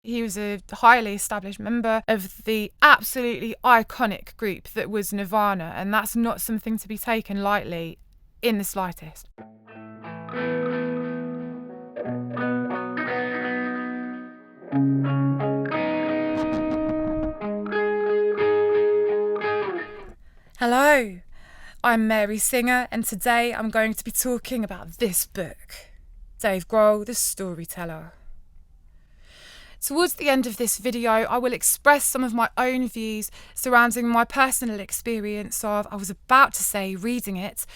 He was a highly established member of the absolutely iconic group that was Nirvana, and that's not something to be taken lightly in the slightest. Hello, I'm Mary Singer, and today I'm going to be talking about this book, Dave Grohl, the Storyteller. Towards the end of this video, I will express some of my own views surrounding my personal experience of, I was about to say, reading it.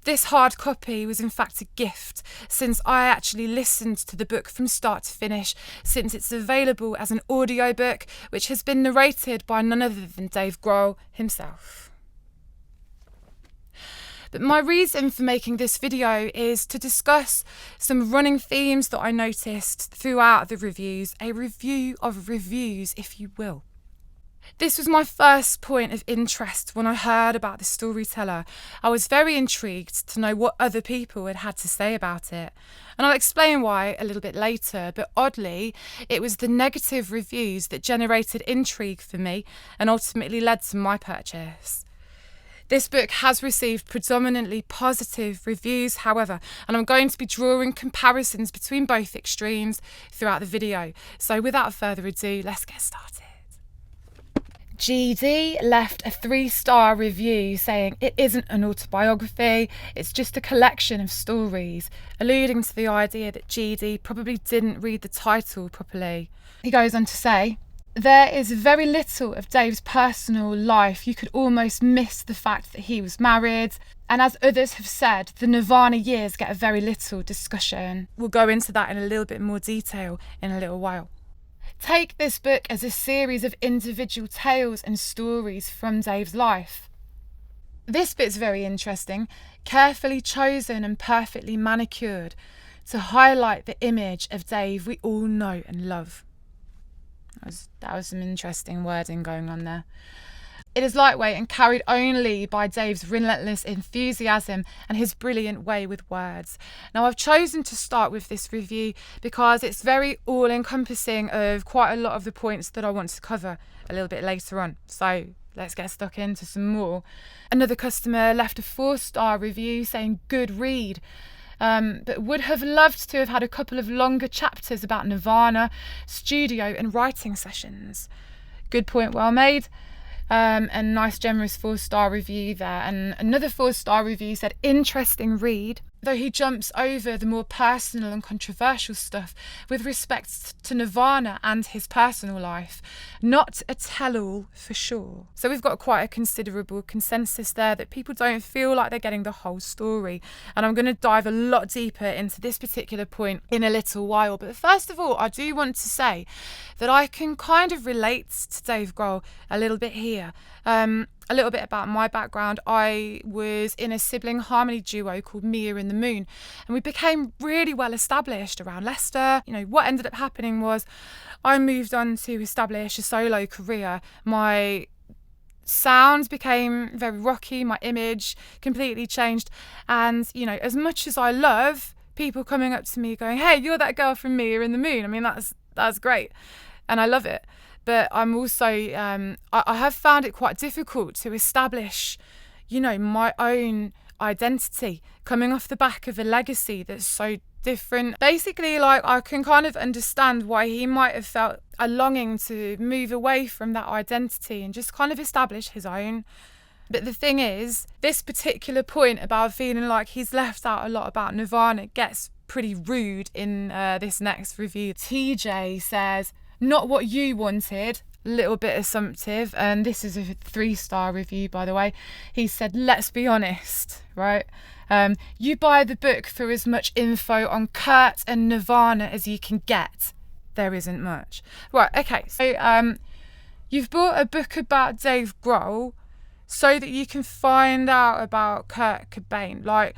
This hard copy was in fact a gift, since I actually listened to the book from start to finish, since it's available as an audiobook, which has been narrated by none other than Dave Grohl himself. But my reason for making this video is to discuss some running themes that I noticed throughout the reviews, a review of reviews, if you will. This was my first point of interest when I heard about the Storyteller. I was very intrigued to know what other people had to say about it. And I'll explain why a little bit later, but oddly, it was the negative reviews that generated intrigue for me and ultimately led to my purchase. This book has received predominantly positive reviews, however, and I'm going to be drawing comparisons between both extremes throughout the video. So without further ado, let's get started. GD left a 3-star review saying it isn't an autobiography, it's just a collection of stories, alluding to the idea that GD probably didn't read the title properly. He goes on to say, there is very little of Dave's personal life. You could almost miss the fact that he was married. And as others have said, the Nirvana years get a very little discussion. We'll go into that in a little bit more detail in a little while. Take this book as a series of individual tales and stories from Dave's life. This bit's very interesting, carefully chosen and perfectly manicured to highlight the image of Dave we all know and love. That was some interesting wording going on there. It is lightweight and carried only by Dave's relentless enthusiasm and his brilliant way with words. Now, I've chosen to start with this review because it's very all-encompassing of quite a lot of the points that I want to cover a little bit later on. So let's get stuck into some more. Another customer left a 4-star review saying good read. But would have loved to have had a couple of longer chapters about Nirvana, studio and writing sessions. Good point, well made. And nice generous 4-star review there. And another 4-star review said interesting read, though he jumps over the more personal and controversial stuff with respect to Nirvana and his personal life. Not a tell-all for sure. So we've got quite a considerable consensus there that people don't feel like they're getting the whole story. And I'm going to dive a lot deeper into this particular point in a little while. But first of all, I do want to say that I can kind of relate to Dave Grohl a little bit here. A little bit about my background. I was in a sibling harmony duo called Mia and the Moon, and we became really well established around Leicester. You know, what ended up happening was I moved on to establish a solo career. My sound became very rocky, my image completely changed, and you know, as much as I love people coming up to me going, hey, you're that girl from Mia and the Moon, I mean, that's great, and I love it. But I'm also, I have found it quite difficult to establish, you know, my own identity coming off the back of a legacy that's so different. Basically, like, I can kind of understand why he might have felt a longing to move away from that identity and just kind of establish his own. But the thing is, this particular point about feeling like he's left out a lot about Nirvana gets pretty rude in this next review. TJ says, not what you wanted, little bit assumptive, and this is a 3-star review, by the way. He said, let's be honest, right? You buy the book for as much info on Kurt and Nirvana as you can get. There isn't much. Right, okay, so you've bought a book about Dave Grohl so that you can find out about Kurt Cobain. Like,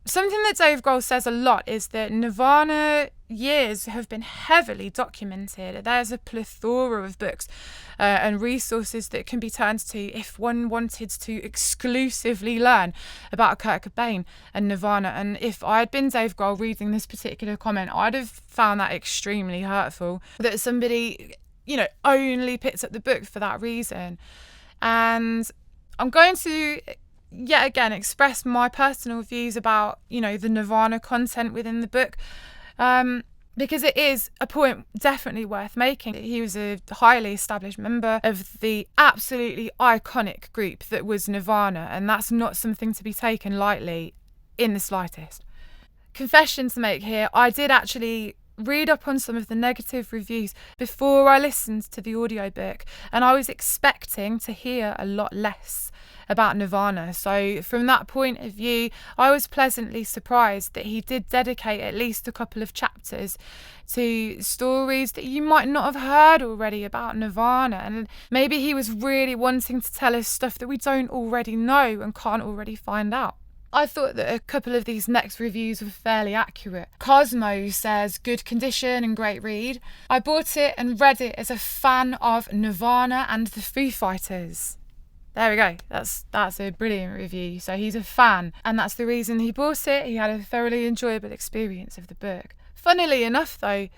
Something that Dave Grohl says a lot is that Nirvana years have been heavily documented. There's a plethora of books and resources that can be turned to if one wanted to exclusively learn about Kurt Cobain and Nirvana. And if I had been Dave Grohl reading this particular comment, I'd have found that extremely hurtful, that somebody, only picked up the book for that reason. And I'm going to yet again express my personal views about the Nirvana content within the book, because it is a point definitely worth making. He was a highly established member of the absolutely iconic group that was Nirvana, and that's not something to be taken lightly in the slightest. Confession to make here, I did actually read up on some of the negative reviews before I listened to the audiobook, and I was expecting to hear a lot less about Nirvana. So from that point of view, I was pleasantly surprised that he did dedicate at least a couple of chapters to stories that you might not have heard already about Nirvana, and maybe he was really wanting to tell us stuff that we don't already know and can't already find out. I thought that a couple of these next reviews were fairly accurate. Cosmo says, good condition and great read. I bought it and read it as a fan of Nirvana and the Foo Fighters. There we go. That's a brilliant review. So he's a fan, and that's the reason he bought it. He had a thoroughly enjoyable experience of the book. Funnily enough, though,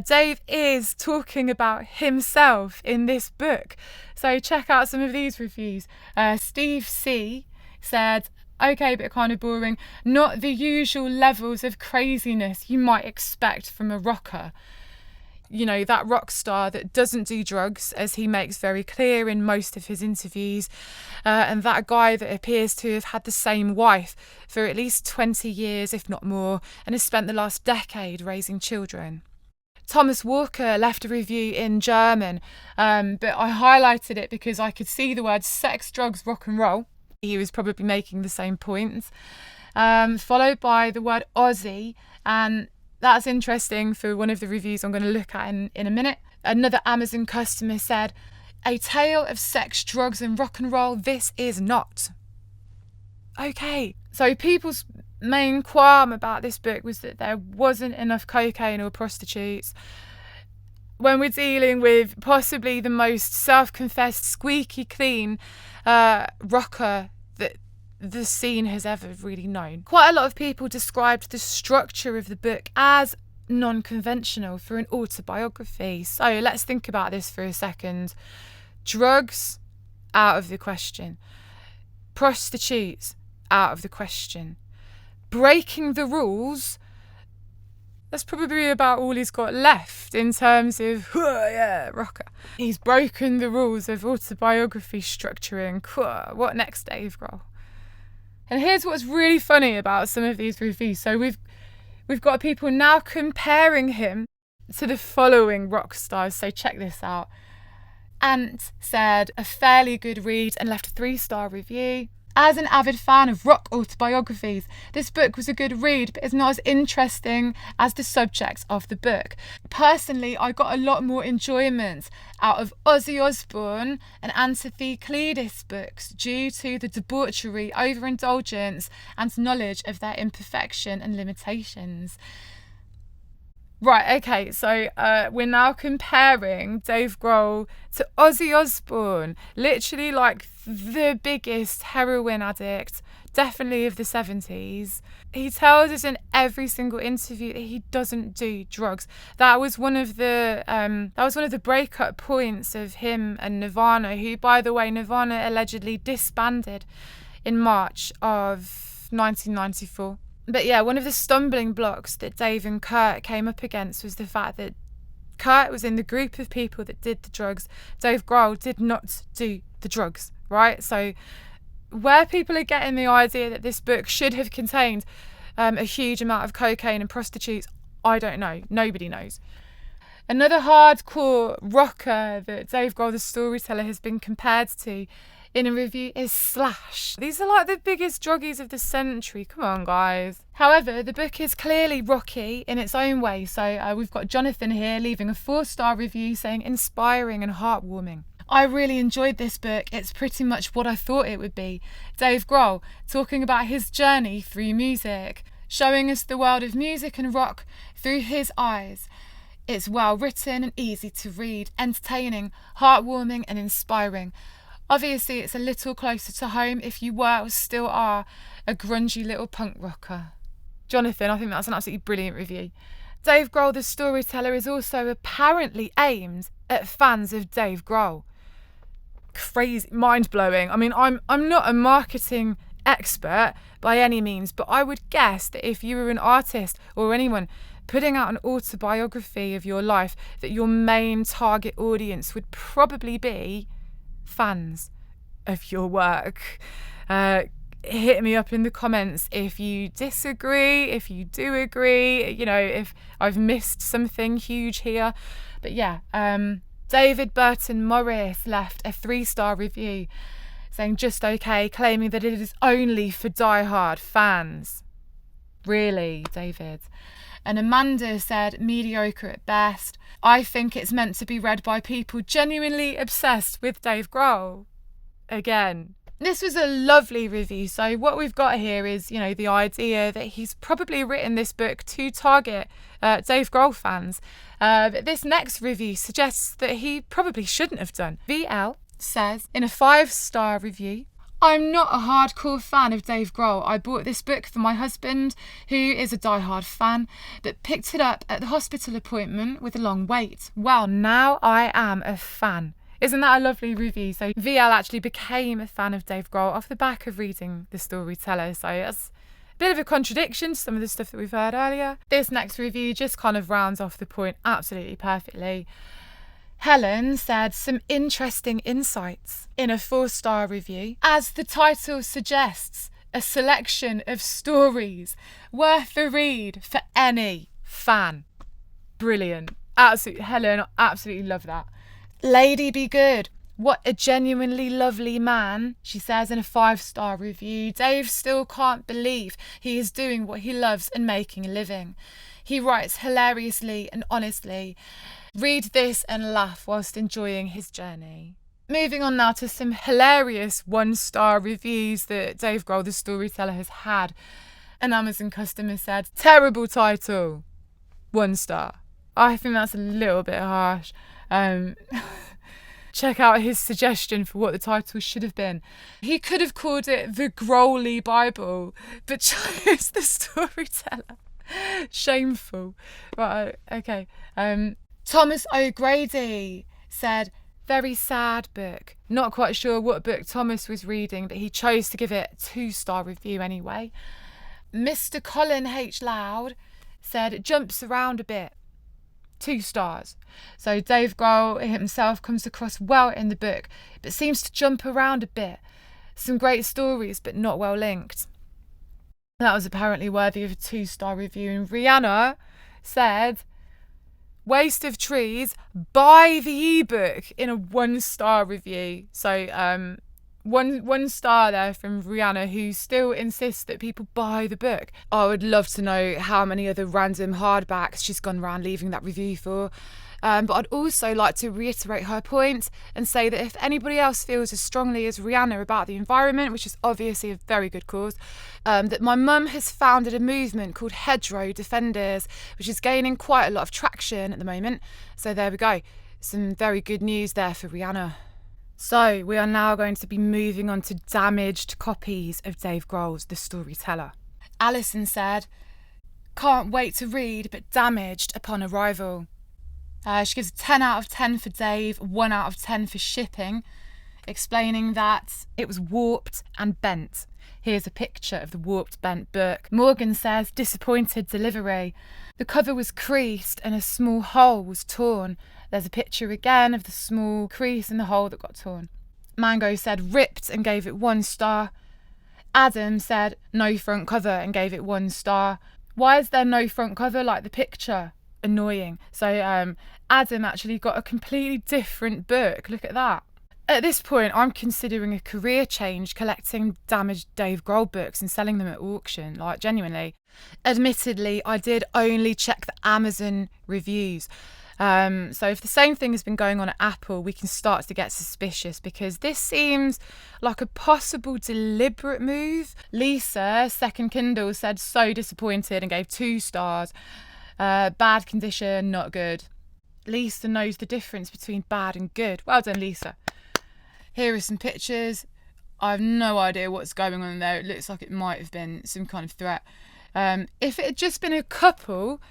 Dave is talking about himself in this book. So check out some of these reviews. Steve C said, okay, but kind of boring. Not the usual levels of craziness you might expect from a rocker. That rock star that doesn't do drugs, as he makes very clear in most of his interviews, and that guy that appears to have had the same wife for at least 20 years, if not more, and has spent the last decade raising children. Thomas Walker left a review in German, but I highlighted it because I could see the words sex, drugs, rock and roll. He was probably making the same points, followed by the word Aussie, and that's interesting for one of the reviews I'm going to look at in a minute. Another Amazon customer said, a tale of sex, drugs and rock and roll, this is not. Okay, so people's main qualm about this book was that there wasn't enough cocaine or prostitutes. When we're dealing with possibly the most self-confessed squeaky clean rocker that the scene has ever really known. Quite a lot of people described the structure of the book as non-conventional for an autobiography. So let's think about this for a second. Drugs, out of the question. Prostitutes, out of the question. Breaking the rules, that's probably about all he's got left in terms of, rocker. He's broken the rules of autobiography structuring. What next, Dave Grohl? And here's what's really funny about some of these reviews. So we've got people now comparing him to the following rock stars. So check this out. Ant said, a fairly good read and left a 3-star review. As an avid fan of rock autobiographies, this book was a good read, but it's not as interesting as the subject of the book. Personally, I got a lot more enjoyment out of Ozzy Osbourne and Antitheocleidis books due to the debauchery, overindulgence, and knowledge of their imperfection and limitations. Right, okay, so we're now comparing Dave Grohl to Ozzy Osbourne, literally like the biggest heroin addict, definitely of the 70s. He tells us in every single interview that he doesn't do drugs. That was one of the breakup points of him and Nirvana, who, by the way, Nirvana allegedly disbanded in March of 1994. But yeah, one of the stumbling blocks that Dave and Kurt came up against was the fact that Kurt was in the group of people that did the drugs. Dave Grohl did not do the drugs, right? So where people are getting the idea that this book should have contained a huge amount of cocaine and prostitutes, I don't know. Nobody knows. Another hardcore rocker that Dave Grohl, the storyteller, has been compared to in a review is Slash. These are like the biggest druggies of the century. Come on, guys. However, the book is clearly rocky in its own way. So we've got Jonathan here leaving a 4-star review saying inspiring and heartwarming. I really enjoyed this book. It's pretty much what I thought it would be. Dave Grohl talking about his journey through music, showing us the world of music and rock through his eyes. It's well written and easy to read, entertaining, heartwarming and inspiring. Obviously, it's a little closer to home if you were or still are a grungy little punk rocker. Jonathan, I think that's an absolutely brilliant review. Dave Grohl, the storyteller, is also apparently aimed at fans of Dave Grohl. Crazy, mind-blowing. I mean, I'm not a marketing expert by any means, but I would guess that if you were an artist or anyone putting out an autobiography of your life, that your main target audience would probably be fans of your work. Hit me up in the comments if you disagree, if you do agree, if I've missed something huge here. But yeah, David Burton Morris left a 3-star review saying just okay, claiming that it is only for die-hard fans. Really, David? And Amanda said mediocre at best. I think it's meant to be read by people genuinely obsessed with Dave Grohl. Again, this was a lovely review. So what we've got here is, the idea that he's probably written this book to target Dave Grohl fans. But this next review suggests that he probably shouldn't have done. VL says in a 5-star review, I'm not a hardcore fan of Dave Grohl. I bought this book for my husband, who is a diehard fan, but picked it up at the hospital appointment with a long wait. Well, now I am a fan. Isn't that a lovely review? So VL actually became a fan of Dave Grohl off the back of reading The Storyteller. So that's a bit of a contradiction to some of the stuff that we've heard earlier. This next review just kind of rounds off the point absolutely perfectly. Helen said some interesting insights in a 4-star review. As the title suggests, a selection of stories worth the read for any fan. Brilliant. Absolutely, Helen, I absolutely love that. Lady Be Good. What a genuinely lovely man, she says in a 5-star review. Dave still can't believe he is doing what he loves and making a living. He writes hilariously and honestly. Read this and laugh whilst enjoying his journey. Moving on now to some hilarious 1-star reviews that Dave Grohl, the storyteller, has had. An Amazon customer said, terrible title, 1 star. I think that's a little bit harsh. Check out his suggestion for what the title should have been. He could have called it The Grohlly Bible, but chose The Storyteller. Shameful. Right, okay. Thomas O'Grady said, very sad book. Not quite sure what book Thomas was reading, but he chose to give it a 2-star review anyway. Mr. Colin H. Loud said, it jumps around a bit. 2 stars. So Dave Grohl himself comes across well in the book, but seems to jump around a bit. Some great stories, but not well linked. That was apparently worthy of a 2-star review. And Rihanna said, waste of trees, buy the ebook, in a 1-star review. So one star there from Rihanna, who still insists that people buy the book. I would love to know how many other random hardbacks she's gone around leaving that review for. But I'd also like to reiterate her point and say that if anybody else feels as strongly as Rihanna about the environment, which is obviously a very good cause, that my mum has founded a movement called Hedgerow Defenders, which is gaining quite a lot of traction at the moment. So there we go. Some very good news there for Rihanna. So we are now going to be moving on to damaged copies of Dave Grohl's The Storyteller. Alison said, can't wait to read, but damaged upon arrival. She gives a 10 out of 10 for Dave, 1 out of 10 for shipping, explaining that it was warped and bent. Here's a picture of the warped, bent book. Morgan says, disappointed delivery. The cover was creased and a small hole was torn. There's a picture again of the small crease in the hole that got torn. Mango said, ripped, and gave it 1 star. Adam said, no front cover, and gave it 1 star. Why is there no front cover like the picture? Annoying. So Adam actually got a completely different book. Look at that. At this point, I'm considering a career change, collecting damaged Dave Grohl books and selling them at auction, like genuinely. Admittedly, I did only check the Amazon reviews. So if the same thing has been going on at Apple, we can start to get suspicious, because this seems like a possible deliberate move. Lisa, second Kindle, said so disappointed and gave 2 stars. Bad condition, not good. Lisa knows the difference between bad and good. Well done, Lisa. Here are some pictures. I have no idea what's going on there. It looks like it might have been some kind of threat. If it had just been a couple,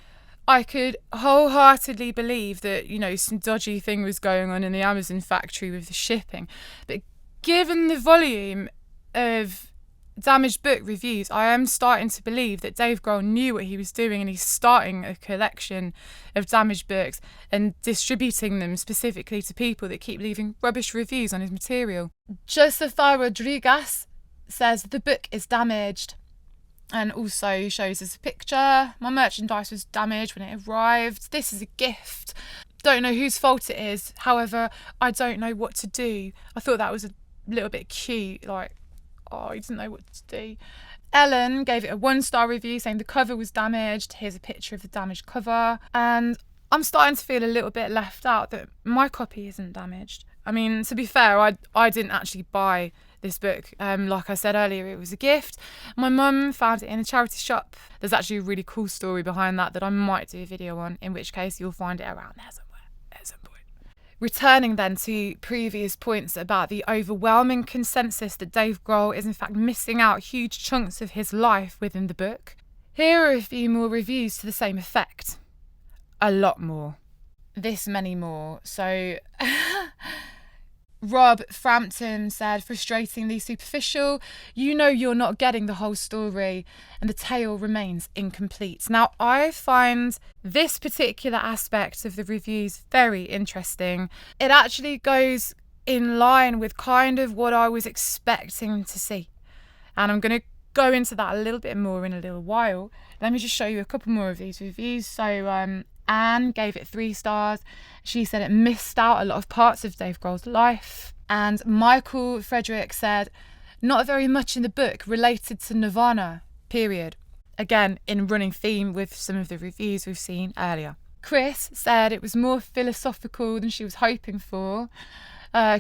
I could wholeheartedly believe that, some dodgy thing was going on in the Amazon factory with the shipping. But given the volume of damaged book reviews, I am starting to believe that Dave Grohl knew what he was doing, and he's starting a collection of damaged books and distributing them specifically to people that keep leaving rubbish reviews on his material. Josefa Rodriguez says the book is damaged, and also shows us a picture. My merchandise was damaged when it arrived. This is a gift. Don't know whose fault it is. However, I don't know what to do. I thought that was a little bit cute, I didn't know what to do. Ellen gave it a 1-star review saying the cover was damaged. Here's a picture of the damaged cover. And I'm starting to feel a little bit left out that my copy isn't damaged. I mean, to be fair, I didn't actually buy this book. Like I said earlier, it was a gift. My mum found it in a charity shop. There's actually a really cool story behind that I might do a video on, in which case you'll find it around there somewhere at some point. Returning then to previous points about the overwhelming consensus that Dave Grohl is in fact missing out huge chunks of his life within the book, here are a few more reviews to the same effect. A lot more. This many more. So Rob Frampton said, frustratingly superficial. You're not getting the whole story, and the tale remains incomplete. Now, I find this particular aspect of the reviews very interesting. It actually goes in line with kind of what I was expecting to see. And I'm going to go into that a little bit more in a little while. Let me just show you a couple more of these reviews. So, Anne gave it 3 stars. She said it missed out a lot of parts of Dave Grohl's life. And Michael Frederick said, not very much in the book related to Nirvana, period. Again, in running theme with some of the reviews we've seen earlier. Chris said it was more philosophical than she was hoping for.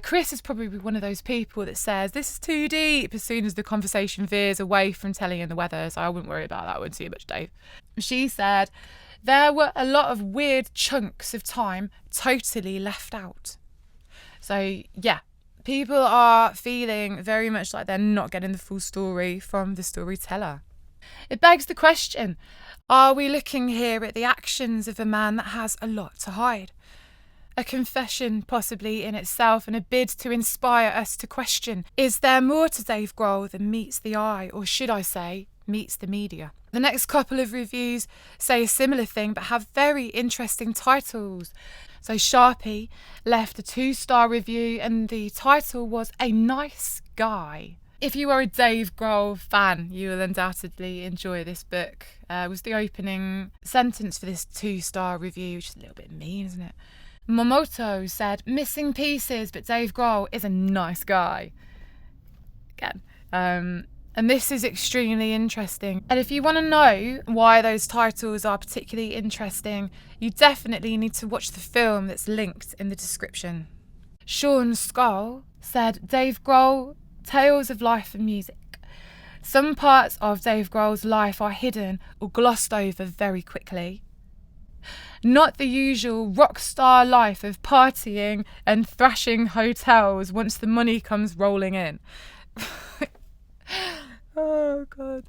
Chris is probably one of those people that says, this is too deep, as soon as the conversation veers away from telling in the weather, so I wouldn't worry about that one too much, Dave. She said, there were a lot of weird chunks of time totally left out. So, yeah, people are feeling very much like they're not getting the full story from the storyteller. It begs the question, are we looking here at the actions of a man that has a lot to hide? A confession possibly in itself, and a bid to inspire us to question, is there more to Dave Grohl than meets the eye, or should I say, meets the media? The next couple of reviews say a similar thing but have very interesting titles. So Sharpie left a 2-star review and the title was A Nice Guy. If you are a Dave Grohl fan, you will undoubtedly enjoy this book. Was the opening sentence for this 2-star review, which is a little bit mean, isn't it? Momoto said, missing pieces, but Dave Grohl is a nice guy. Again, and this is extremely interesting. And if you want to know why those titles are particularly interesting, you definitely need to watch the film that's linked in the description. Sean Skull said, Dave Grohl, tales of life and music. Some parts of Dave Grohl's life are hidden or glossed over very quickly. Not the usual rock star life of partying and thrashing hotels once the money comes rolling in. Oh, God.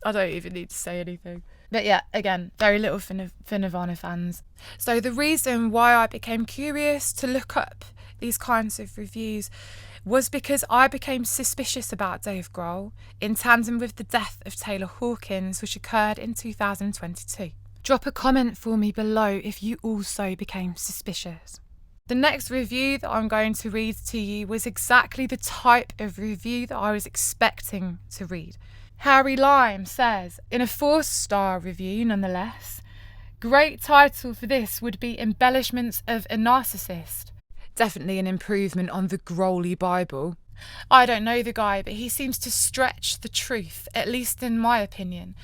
I don't even need to say anything. But yeah, again, very little for Nirvana fans. So the reason why I became curious to look up these kinds of reviews was because I became suspicious about Dave Grohl in tandem with the death of Taylor Hawkins, which occurred in 2022. Drop a comment for me below if you also became suspicious. The next review that I'm going to read to you was exactly the type of review that I was expecting to read. Harry Lime says, in a 4-star review nonetheless, great title for this would be Embellishments of a Narcissist. Definitely an improvement on the Grohley Bible. I don't know the guy, but he seems to stretch the truth, at least in my opinion.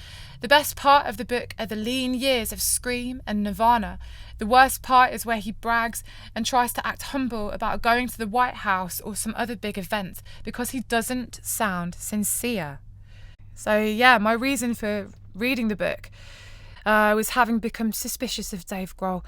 The best part of the book are the lean years of Scream and Nirvana. The worst part is where he brags and tries to act humble about going to the White House or some other big event because he doesn't sound sincere. So yeah, my reason for reading the book was having become suspicious of Dave Grohl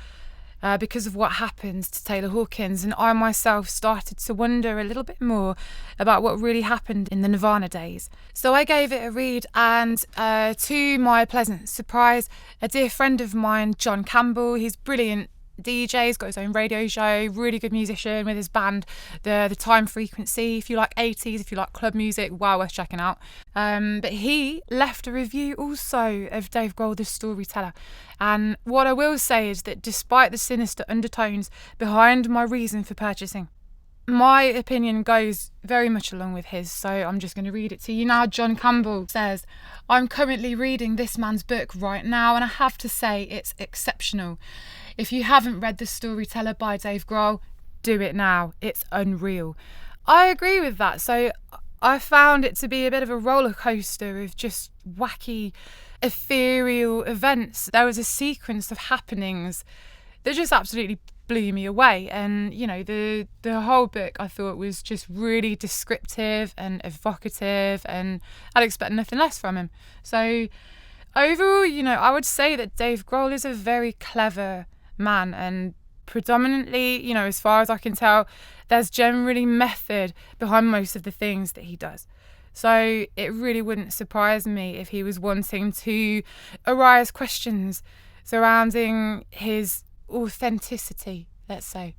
because of what happened to Taylor Hawkins, and I myself started to wonder a little bit more about what really happened in the Nirvana days. So I gave it a read, and to my pleasant surprise, a dear friend of mine, John Campbell, he's brilliant DJ, he's got his own radio show, really good musician with his band, the Time Frequency. If you like 80s, if you like club music, wow, worth checking out. But he left a review also of Dave Grohl, the Storyteller. And what I will say is that despite the sinister undertones behind my reason for purchasing, my opinion goes very much along with his, so I'm just going to read it to you now. John Campbell says, "I'm currently reading this man's book right now, and I have to say it's exceptional. If you haven't read The Storyteller by Dave Grohl, do it now. It's unreal." I agree with that. So I found it to be a bit of a roller coaster of just wacky, ethereal events. There was a sequence of happenings that just absolutely blew me away, and you know, the whole book I thought was just really descriptive and evocative, and I'd expect nothing less from him. So overall, you know, I would say that Dave Grohl is a very clever man, and predominantly, you know, as far as I can tell, there's generally method behind most of the things that he does. So it really wouldn't surprise me if he was wanting to arise questions surrounding his authenticity, let's say.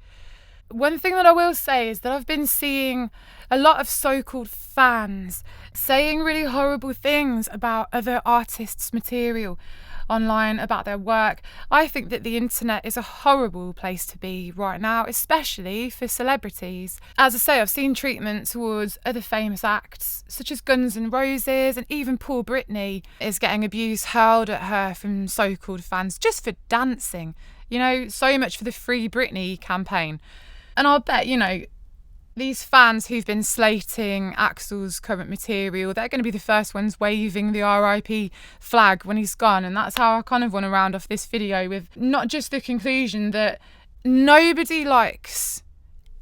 One thing that I will say is that I've been seeing a lot of so-called fans saying really horrible things about other artists' material online, about their work. I think that the internet is a horrible place to be right now, especially for celebrities. As I say, I've seen treatment towards other famous acts, such as Guns N' Roses, and even poor Britney is getting abuse hurled at her from so-called fans just for dancing. You know, so much for the Free Britney campaign. And I'll bet, you know, these fans who've been slating Axl's current material, they're going to be the first ones waving the RIP flag when he's gone. And that's how I kind of want to round off this video, with not just the conclusion that nobody likes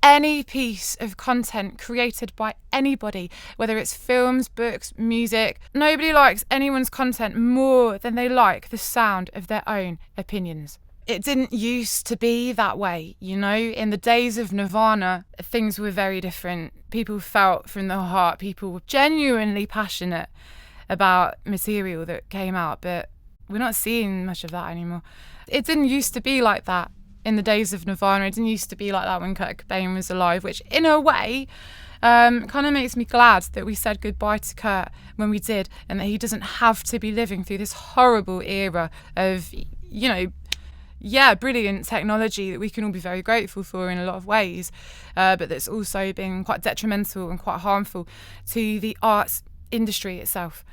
any piece of content created by anybody, whether it's films, books, music. Nobody likes anyone's content more than they like the sound of their own opinions. It didn't used to be that way, you know. In the days of Nirvana, things were very different. People felt from the heart, people were genuinely passionate about material that came out, but we're not seeing much of that anymore. It didn't used to be like that in the days of Nirvana. It didn't used to be like that when Kurt Cobain was alive, which in a way kind of makes me glad that we said goodbye to Kurt when we did, and that he doesn't have to be living through this horrible era of, you know, brilliant technology that we can all be very grateful for in a lot of ways, but that's also been quite detrimental and quite harmful to the arts industry itself.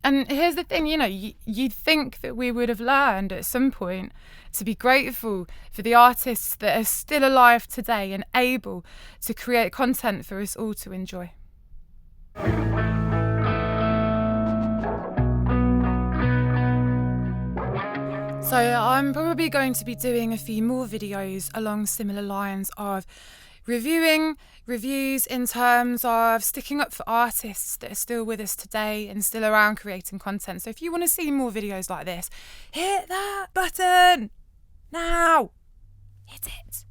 And here's the thing, you know, you'd think that we would have learned at some point to be grateful for the artists that are still alive today and able to create content for us all to enjoy. So I'm probably going to be doing a few more videos along similar lines of reviewing reviews, in terms of sticking up for artists that are still with us today and still around creating content. So if you want to see more videos like this, hit that button now. Hit it.